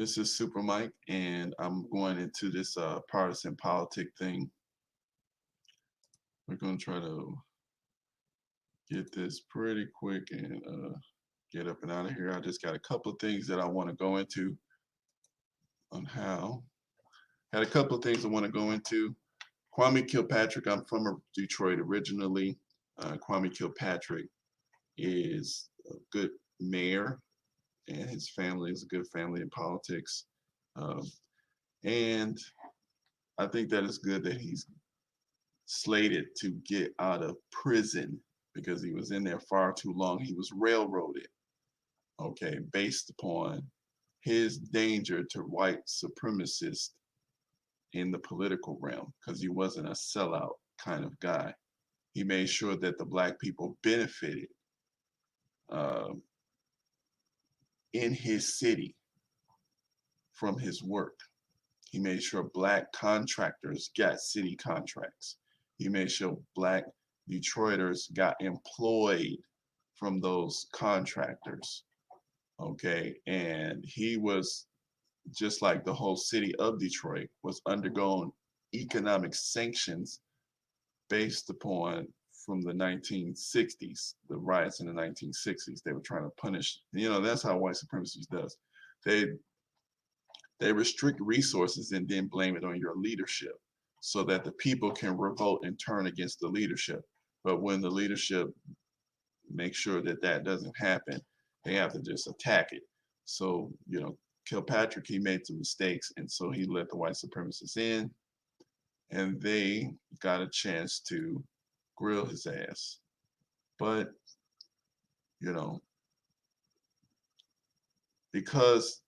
This is Super Mike, and I'm going into this partisan politic thing. We're going to try to get this pretty quick and get up and out of here. I just got a couple of things that I want to go into on how. Had a couple of things I want to go into. Kwame Kilpatrick, I'm from Detroit originally. Kwame Kilpatrick is a good mayor, and his family is a good family in politics. Um, and I think that it's good that he's slated to get out of prison because he was in there far too long. He was railroaded, okay, based upon his danger to white supremacists in the political realm because he wasn't a sellout kind of guy. He made sure that the black people benefited uh, in his city from his work. He made sure black contractors got city contracts. He made sure black Detroiters got employed from those contractors. Okay. And he was just like the whole city of Detroit was undergoing economic sanctions based upon from the 1960s, the riots in the 1960s. They were trying to punish, that's how white supremacy does. They they restrict resources and then blame it on your leadership so that the people can revolt and turn against the leadership. But when the leadership makes sure that that doesn't happen, they have to just attack it. So, Kilpatrick, he made some mistakes, and so he let the white supremacists in, and they got a chance to grill his ass. But, you know, because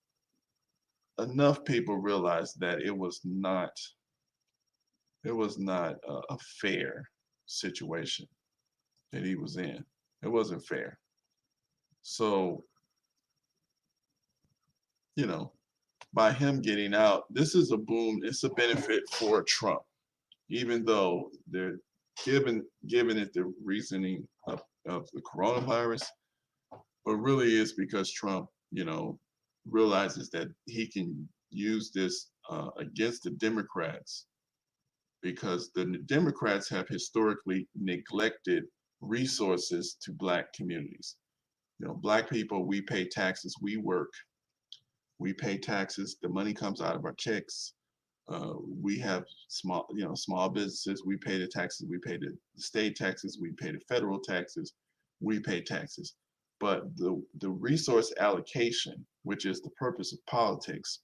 enough people realized that it was not a fair situation that he was in. It wasn't fair. So, you know, by him getting out, this is a boom. It's a benefit for Trump, even though they're giving it the reasoning of the coronavirus, but really it's because Trump, realizes that he can use this against the Democrats because the Democrats have historically neglected resources to black communities. Black people, we pay taxes, we work, we pay taxes, the money comes out of our checks. We have small businesses, we pay the taxes, we pay the state taxes, we pay the federal taxes, we pay taxes. But the resource allocation, which is the purpose of politics,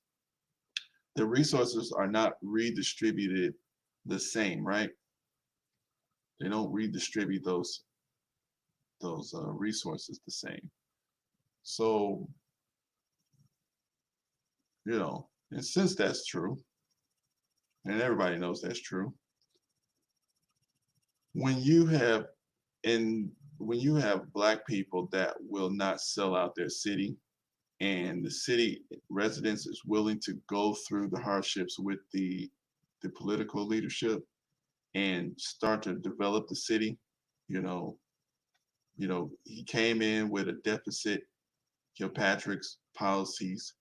the resources are not redistributed the same, right? They don't redistribute those resources the same. So, and since that's true, and everybody knows that's true, when you have when you have black people that will not sell out their city, and the city residents is willing to go through the hardships with the political leadership and start to develop the city, you know, he came in with a deficit. Kilpatrick's policies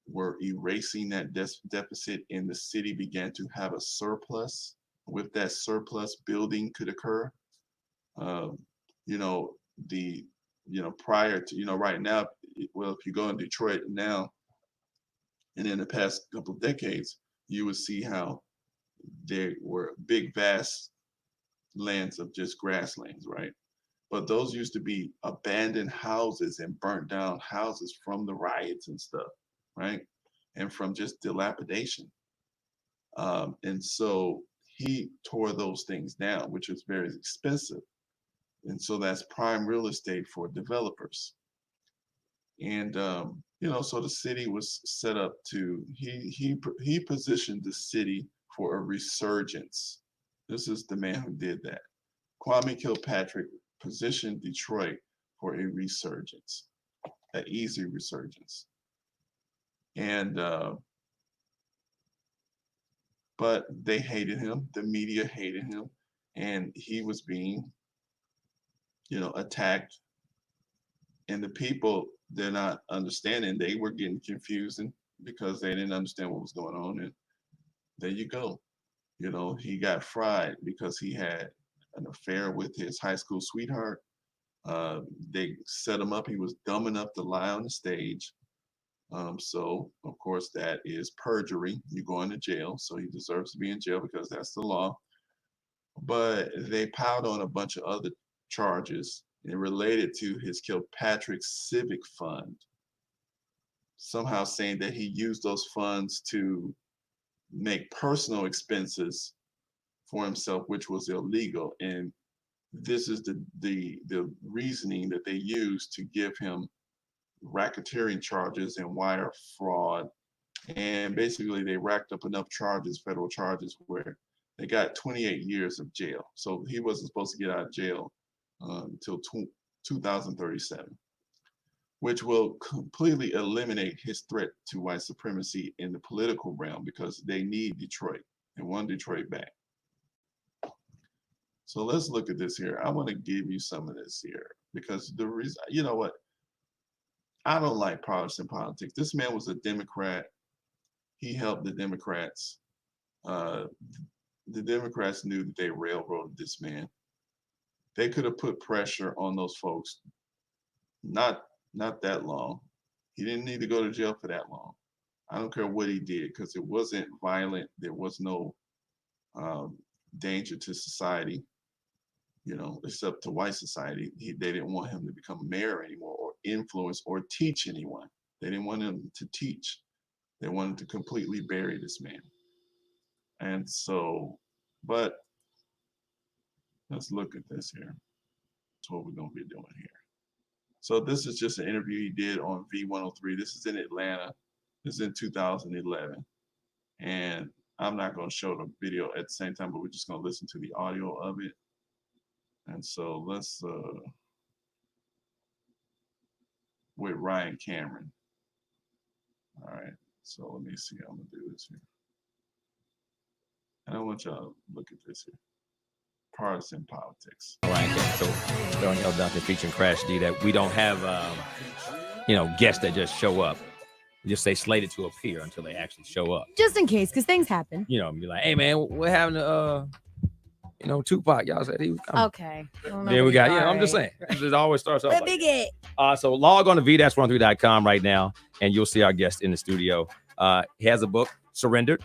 were erasing that deficit, and the city began to have a surplus. With that surplus, building could occur. Um, you know, the prior to right now, well, if you go in Detroit now, and in the past couple of decades, you would see how there were big, vast lands of just grasslands, right? But those used to be abandoned houses and burnt down houses from the riots and stuff, right? And from just dilapidation. And so he tore those things down, which was very expensive. And so that's prime real estate for developers. And so the city was set up to he positioned the city for a resurgence. This is the man who did that. Kwame Kilpatrick positioned Detroit for a resurgence, an easy resurgence. And but they hated him. The media hated him, and he was being, attacked. And the people, they're not understanding. They were getting confused, and because they didn't understand what was going on. And there you go. You know, he got fried because he had an affair with his high school sweetheart. They set him up. He was dumb enough to lie on the stage. So, of course, that is perjury. You go into jail. So he deserves to be in jail because that's the law. But they piled on a bunch of other charges and related to his Kilpatrick Civic Fund, somehow saying that he used those funds to make personal expenses for himself, which was illegal. And this is the reasoning that they used to give him racketeering charges and wire fraud. And basically, they racked up enough charges, federal charges, where they got 28 years of jail. So he wasn't supposed to get out of jail until 2037, which will completely eliminate his threat to white supremacy in the political realm because they need Detroit. They want Detroit back. So let's look at this here. I want to give you some of this here because the reason, you know what? I don't like partisan politics. This man was a Democrat. He helped the Democrats. Uh, the Democrats knew that they railroaded this man. They could have put pressure on those folks. Not that long. He didn't need to go to jail for that long. I don't care what he did because it wasn't violent. There was no danger to society, you know, except to white society. They didn't want him to become mayor anymore or influence or teach anyone. They didn't want him to teach. They wanted to completely bury this man. And so, but let's look at this here. That's what we're going to be doing here. So this is just an interview he did on V103. This is in Atlanta. This is in 2011. And I'm not going to show the video at the same time, but we're just going to listen to the audio of it. And so let's, with Ryan Cameron. All right. So let me see. I'm going to do this here. And I want y'all to look at this here. Partisan politics. Ryan Cameron. So throwing L. Duncan featuring Crash D that we don't have, guests that just show up. We just say slated to appear until they actually show up. Just in case, because things happen. You know, be like, hey, man, what happened to, Tupac? Y'all said he was coming. Okay. Then we got, I'm just saying. It always starts off like that. So log on to v-13.com right now, and you'll see our guest in the studio. He has a book, Surrendered,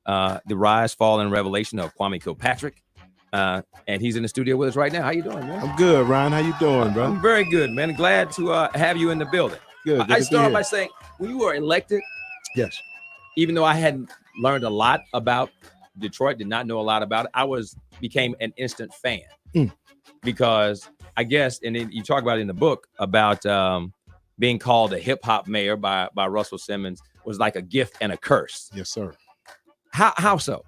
The Rise, Fall, and Revelation of Kwame Kilpatrick. And he's in the studio with us right now. How you doing, man? I'm good, Ryan. How you doing, bro? I'm very good, man. Glad to have you in the building. Good. I start by saying, when you were elected, yes, even though I hadn't learned a lot about Detroit, did not know a lot about it, became an instant fan because I guess, and then you talk about it in the book about being called a hip hop mayor by Russell Simmons was like a gift and a curse. Yes, sir. How so?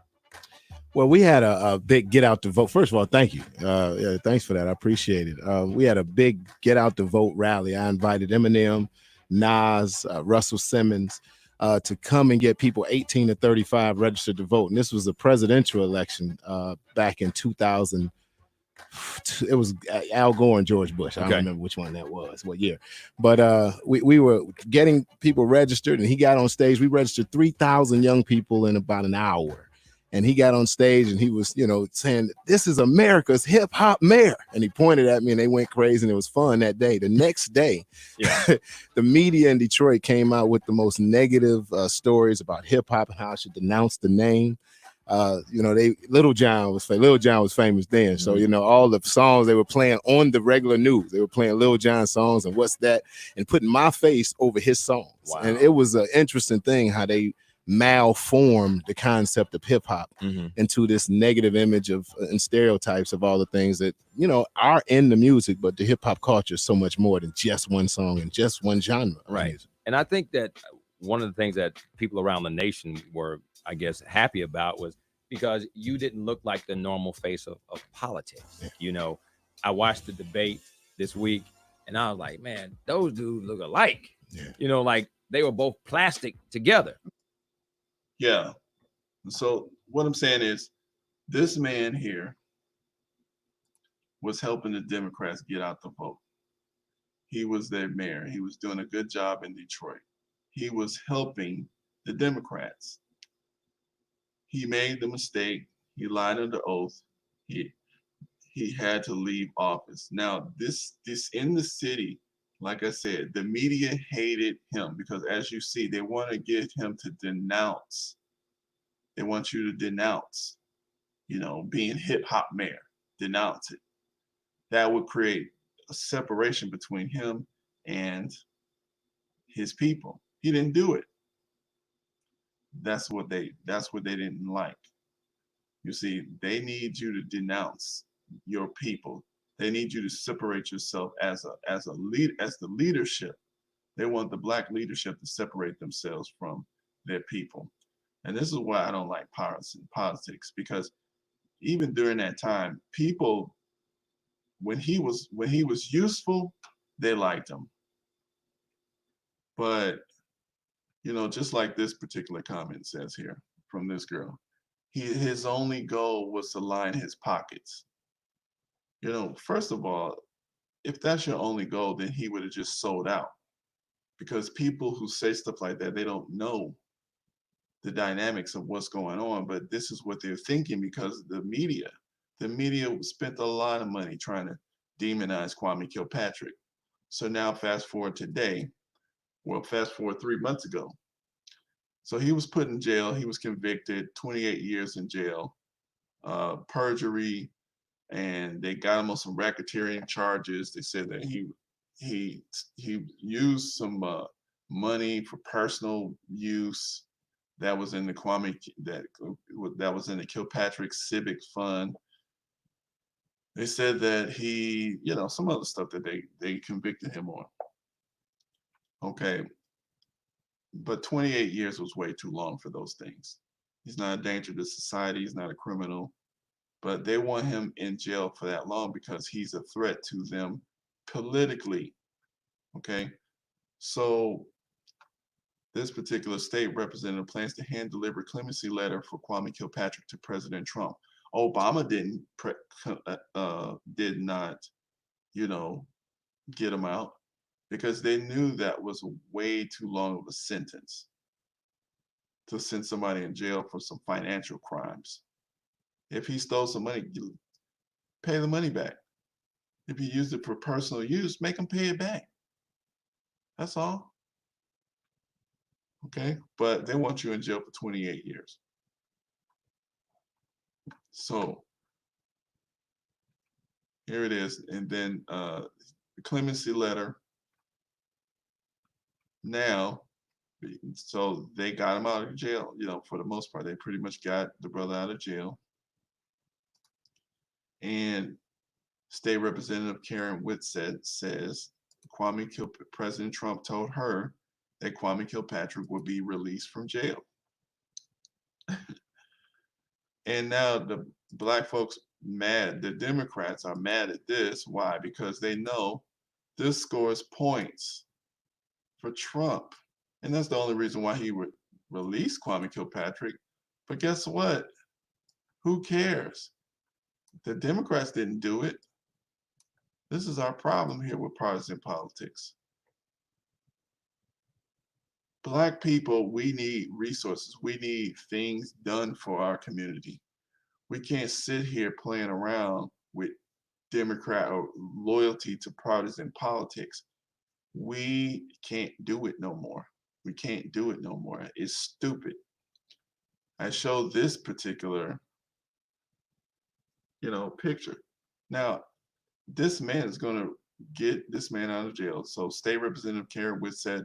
Well, we had a big get out to vote. First of all, thank you. Yeah, thanks for that. I appreciate it. We had a big get out to vote rally. I invited Eminem, Nas, Russell Simmons to come and get people 18 to 35 registered to vote. And this was a presidential election back in 2000. It was Al Gore and George Bush. I don't remember which one that was, what year. But we were getting people registered, and he got on stage. We registered 3,000 young people in about an hour. And he got on stage and he was, saying, "This is America's hip hop mayor." And he pointed at me and they went crazy and it was fun that day. The next day, the media in Detroit came out with the most negative stories about hip hop and how I should denounce the name. Lil Jon was famous then. So, all the songs they were playing on the regular news, they were playing Lil Jon songs and what's that, and putting my face over his songs. Wow. And it was an interesting thing how they malformed the concept of hip hop into this negative image of and stereotypes of all the things that are in the music, but the hip hop culture is so much more than just one song and just one genre. Right. And I think that one of the things that people around the nation were, I guess, happy about was because you didn't look like the normal face of politics. Yeah. I watched the debate this week and I was like, man, those dudes look alike. Yeah. Like they were both plastic together. Yeah. So what I'm saying is this man here was helping the Democrats get out the vote. He was their mayor. He was doing a good job in Detroit. He was helping the Democrats. He made the mistake. He lied under oath. He he had to leave office. Now, this in the city, like I said, the media hated him because, as you see, they want to get him to denounce. They want you to denounce, being hip hop mayor. Denounce it. That would create a separation between him and his people. He didn't do it. That's what they didn't like. You see, they need you to denounce your people. They need you to separate yourself as the leadership. They want the black leadership to separate themselves from their people. And this is why I don't like partisan politics, because even during that time, people, when he was useful, they liked him. But just like this particular comment says here from this girl, his only goal was to line his pockets. First of all, if that's your only goal, then he would have just sold out. Because people who say stuff like that, they don't know the dynamics of what's going on, but this is what they're thinking because the media spent a lot of money trying to demonize Kwame Kilpatrick. So now fast forward 3 months ago. So he was put in jail. He was convicted, 28 years in jail, perjury, and they got him on some racketeering charges. They said that he used some money for personal use that was in the that was in the Kilpatrick Civic Fund. They said that he, some other stuff that they convicted him on. Okay, but 28 years was way too long for those things. He's not a danger to society. He's not a criminal. But they want him in jail for that long because he's a threat to them politically. Okay, so this particular state representative plans to hand deliver clemency letter for Kwame Kilpatrick to President Trump. Obama did not, get him out because they knew that was way too long of a sentence to send somebody in jail for some financial crimes. If he stole some money, pay the money back. If he used it for personal use, make him pay it back. That's all. Okay, but they want you in jail for 28 years. So here it is, and then the clemency letter. Now, so they got him out of jail. For the most part, they pretty much got the brother out of jail. And State Representative Karen Whitsett says President Trump told her that Kwame Kilpatrick would be released from jail. And now the black folks mad, the Democrats are mad at this. Why? Because they know this scores points for Trump. And that's the only reason why he would release Kwame Kilpatrick. But guess what? Who cares? The Democrats didn't do it. This is our problem here with partisan politics. Black people, we need resources. We need things done for our community. We can't sit here playing around with Democrat or loyalty to partisan politics. We can't do it no more. We can't do it no more. It's stupid. I showed this particular, picture. Now, this man is going to get this man out of jail. So State Representative Karen Whitsett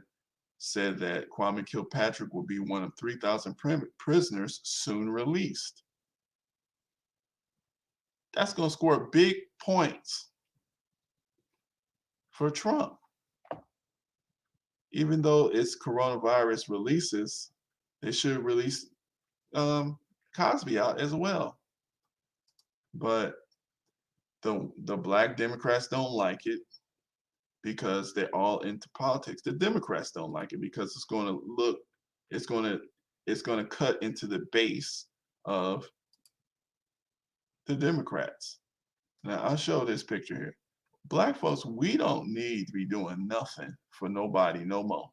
said that Kwame Kilpatrick will be one of 3,000 prisoners soon released. That's going to score big points for Trump. Even though it's coronavirus releases, they should release Cosby out as well. But the black Democrats don't like it because they're all into politics. The Democrats don't like it because it's going to cut into the base of the Democrats. Now I'll show this picture here. Black folks, we don't need to be doing nothing for nobody no more.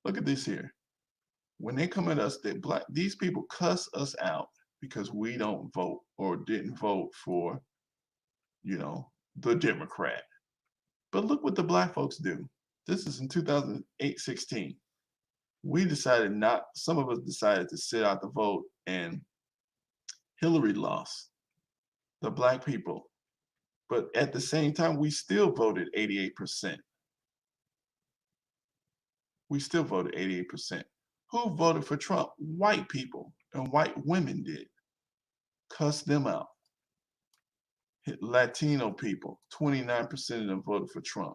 Look at this here. when they come at us, these people cuss us out because we don't vote or didn't vote for, you know, the Democrat. But look what the black folks do. This is in 2016. We decided some of us decided to sit out the vote, and Hillary lost, the black people. But at the same time, we still voted 88%. We still voted 88%. Who voted for Trump? White people, and white women did. Cuss them out. Latino people, 29% of them voted for Trump.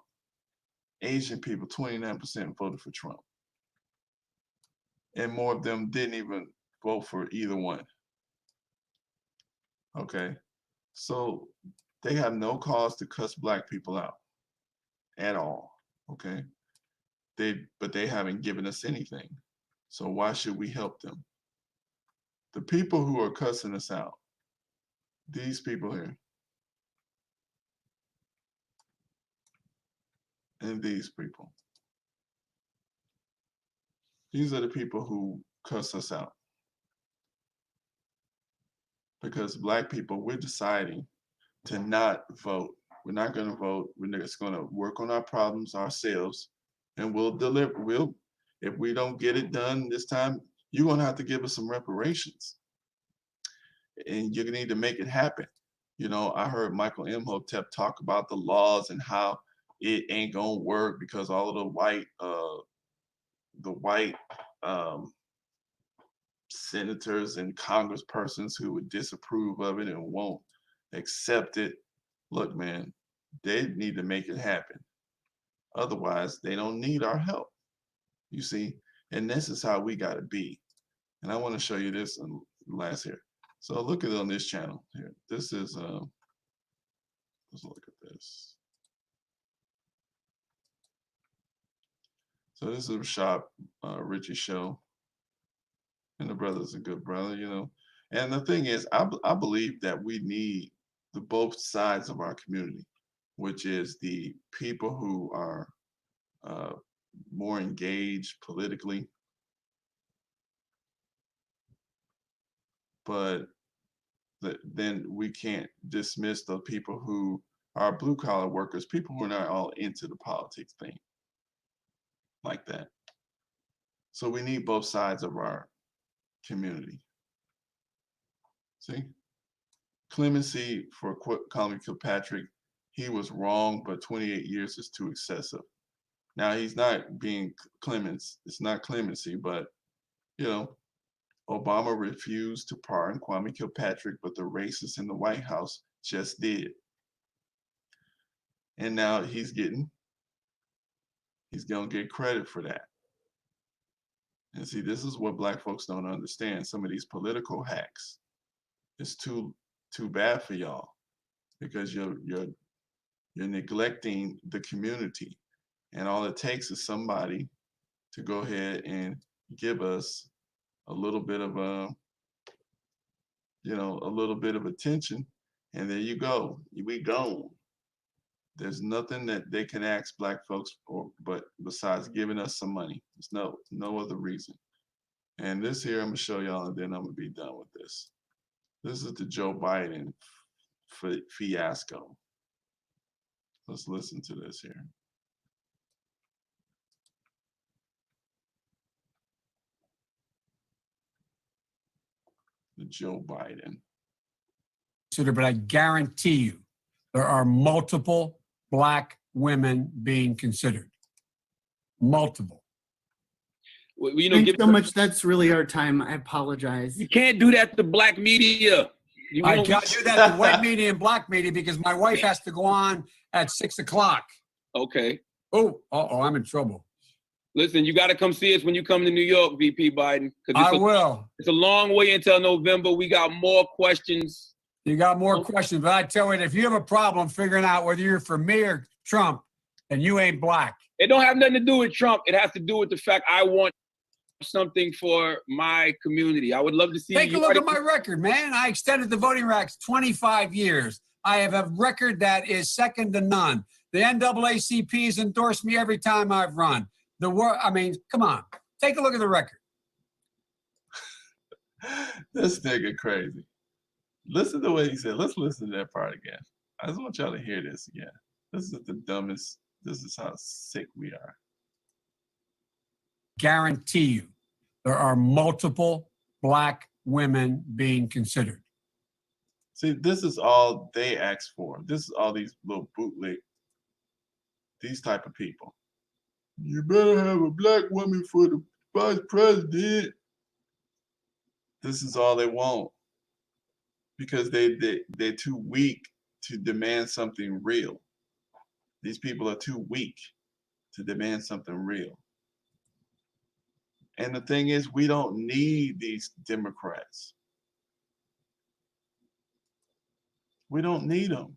Asian people, 29% voted for Trump. And more of them didn't even vote for either one. Okay, so they have no cause to cuss black people out at all. Okay, but they haven't given us anything. So why should we help them? The people who are cussing us out, these people here, and these people. These are the people who cuss us out. Because black people, we're deciding to not vote. We're not going to vote. We're just going to work on our problems ourselves, and we'll deliver. If we don't get it done this time, you're going to have to give us some reparations. And you're going to need to make it happen. You know, I heard Michael Imhotep talk about the laws and how it ain't going to work because all of the white senators and congresspersons who would disapprove of it and won't accept it. Look, man, they need to make it happen. Otherwise, they don't need our help. You see, and this is how we got to be. And I want to show you this last here. So look at it on this channel here. This is let's look at this. So this is a Rashad Richie show. And the brother's a good brother, you know. And the thing is, I believe that we need the both sides of our community, which is the people who are more engaged politically, but then we can't dismiss the people who are blue collar workers, people who are not all into the politics thing like that. So we need both sides of our community. See, clemency for Colin Kilpatrick, he was wrong, but 28 years is too excessive. Now he's not being clement, it's not clemency, but you know, Obama refused to pardon Kwame Kilpatrick, but the racists in the White House just did. And now he's gonna get credit for that. And see, this is what black folks don't understand. Some of these political hacks. It's too bad for y'all because you're neglecting the community. And all it takes is somebody to go ahead and give us a little bit of a little bit of attention, and there you go. We gone. There's nothing that they can ask black folks for, but besides giving us some money. There's no other reason. And this here, I'm gonna show y'all, and then I'm gonna be done with this. This is the Joe Biden fiasco. Let's listen to this here. The Joe Biden. But I guarantee you, there are multiple black women being considered. Multiple. Well, you know, Thanks so much. That's really our time. I apologize. You can't do that to black media. I can't do that to white media and black media because my wife has to go on at 6 o'clock. Okay. Oh, I'm in trouble. Listen, you got to come see us when you come to New York, VP Biden. I will. It's a long way until November. We got more questions. You got more questions, but I tell you, if you have a problem figuring out whether you're for me or Trump, then you ain't black. It don't have nothing to do with Trump. It has to do with the fact I want something for my community. I would love to see. Take a look at my record, man. I extended the voting rights 25 years. I have a record that is second to none. The NAACP has endorsed me every time I've run. I mean, come on. Take a look at the record. This nigga crazy. Listen to what he said. Let's listen to that part again. I just want y'all to hear this again. This is the dumbest. This is how sick we are. Guarantee you, there are multiple black women being considered. See, this is all they asked for. This is all these little bootleg, these type of people. You better have a black woman for the vice president. This is all they want because they're too weak to demand something real. These people are too weak to demand something real. And the thing is, we don't need these Democrats. We don't need them.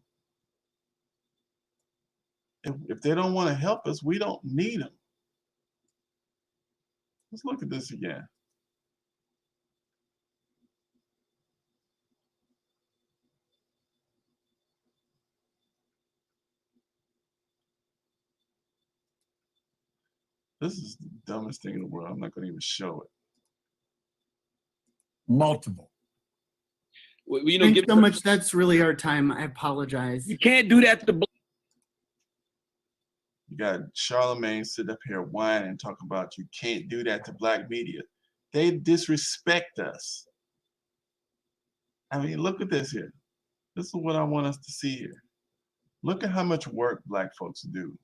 If they don't want to help us, we don't need them. Let's look at this again. This is the dumbest thing in the world. I'm not going to even show it. Multiple. Well, you know, Thanks give so much. That's really our time. I apologize. You can't do that to the. You got Charlemagne sit up here whining and talk about you can't do that to black media. They disrespect us. I mean, look at this here. This is what I want us to see here. Look at how much work black folks do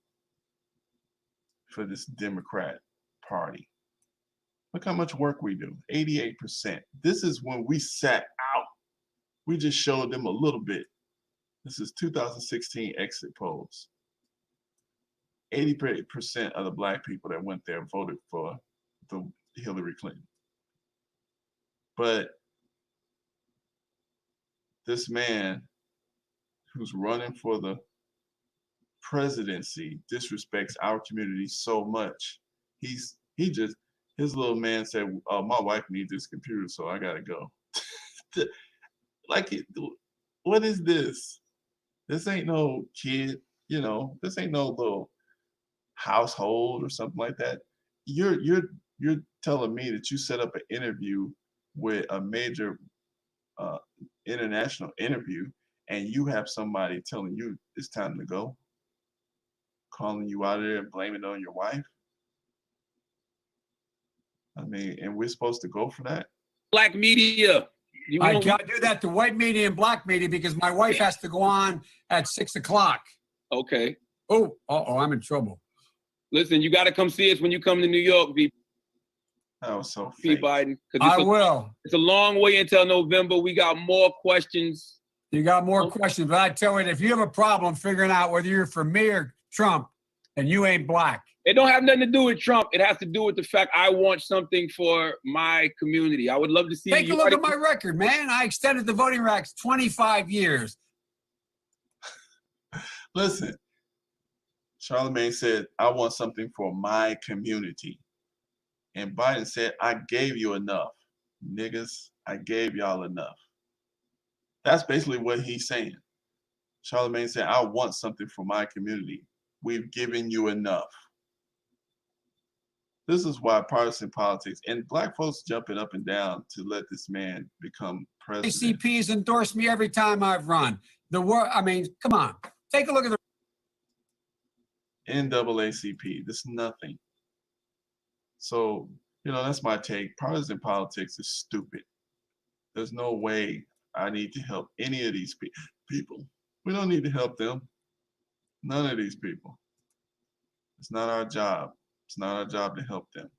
for this Democrat Party. Look how much work we do, 88%. This is when we sat out. We just showed them a little bit. This is 2016 exit polls. 80% of the black people that went there voted for the Hillary Clinton. But this man who's running for the presidency disrespects our community so much. His little man said, "Oh, my wife needs this computer, so I gotta go." Like, what is this? This ain't no kid, you know. This ain't no little household or something like that. You're telling me that you set up an interview with a major international interview, and you have somebody telling you it's time to go, calling you out of there and blaming it on your wife. I mean, and we're supposed to go for that? Black media. I can't do that to white media and black media because my wife has to go on at 6 o'clock. Okay. Oh, I'm in trouble. Listen, you got to come see us when you come to New York, V. That was so V. fake. Biden. I will. It's a long way until November. We got more questions. You got more questions, but I tell you, if you have a problem figuring out whether you're for me or Trump, and you ain't black. It don't have nothing to do with Trump. It has to do with the fact I want something for my community. I would love to see. Take a look at my record, man. I extended the voting rights 25 years. Listen, Charlemagne said, "I want something for my community." And Biden said, "I gave you enough. Niggas, I gave y'all enough." That's basically what he's saying. Charlemagne said, "I want something for my community. We've given you enough." This is why partisan politics and black folks jumping up and down to let this man become president. ACP's endorsed me every time I've run. I mean, come on. Take a look at the NAACP. This is nothing. So, you know, that's my take. Partisan politics is stupid. There's no way I need to help any of these people. We don't need to help them. None of these people. It's not our job. It's not our job to help them.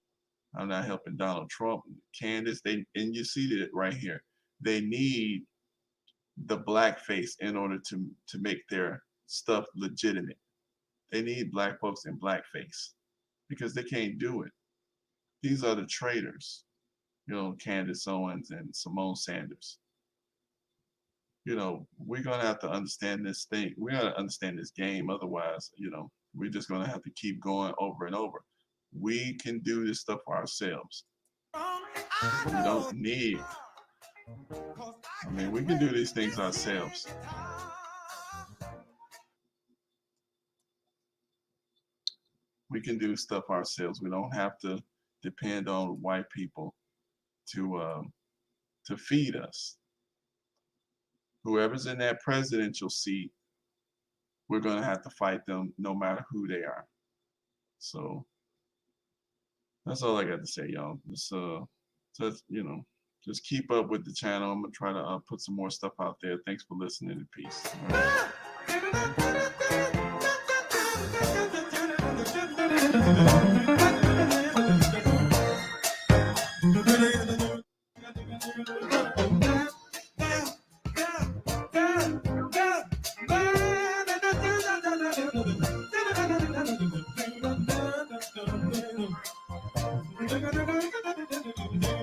I'm not helping Donald Trump, Candace. And you see it right here. They need the blackface in order to make their stuff legitimate. They need black folks in blackface because they can't do it. These are the traitors, you know, Candace Owens and Simone Sanders. You know, we're gonna have to understand this thing. We gotta understand this game. Otherwise, you know, we're just gonna have to keep going over and over. We can do this stuff for ourselves. We don't need. I mean, we can do these things ourselves. We can do stuff ourselves. We don't have to depend on white people to to feed us. Whoever's in that presidential seat, we're going to have to fight them no matter who they are. So that's all I got to say, y'all. Just just keep up with the channel. I'm gonna try to put some more stuff out there. Thanks for listening, and peace. All right.